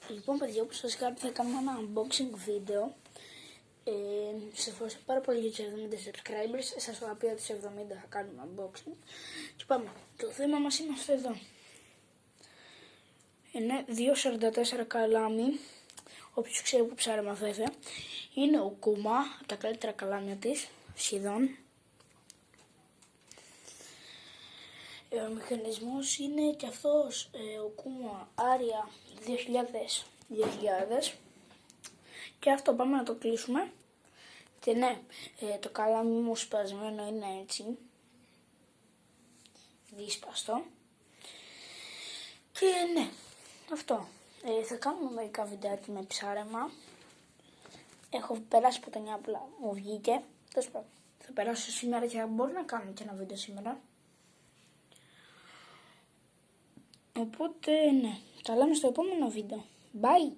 Λοιπόν, παιδιά, όπως σας είπα, θα κάνουμε ένα unboxing βίντεο. Σας ευχαριστώ πάρα πολύ για τους 70 subscribers. Σας είπα ότι τους 70 θα κάνουμε unboxing. Και πάμε. Το θέμα μας είναι αυτό εδώ. Είναι 2,44 καλάμι. Όποιος ξέρει που ψάρεμα βέβαια. Είναι ο Kuma, από τα καλύτερα καλάμια της, σχεδόν. Ο μηχανισμός είναι και αυτός ο Kuma Aria 2000. Και αυτό πάμε να το κλείσουμε. Και ναι, το καλάμι μου σπασμένο είναι έτσι. Δύσπαστο. Και ναι, αυτό. Θα κάνουμε μερικά βιντεάκια με ψάρεμα. Έχω περάσει από το 9 απλά μου βγήκε. Θα περάσω σήμερα και μπορώ να κάνω και ένα βίντεο σήμερα. Οπότε ναι, τα λέμε στο επόμενο βίντεο. Bye!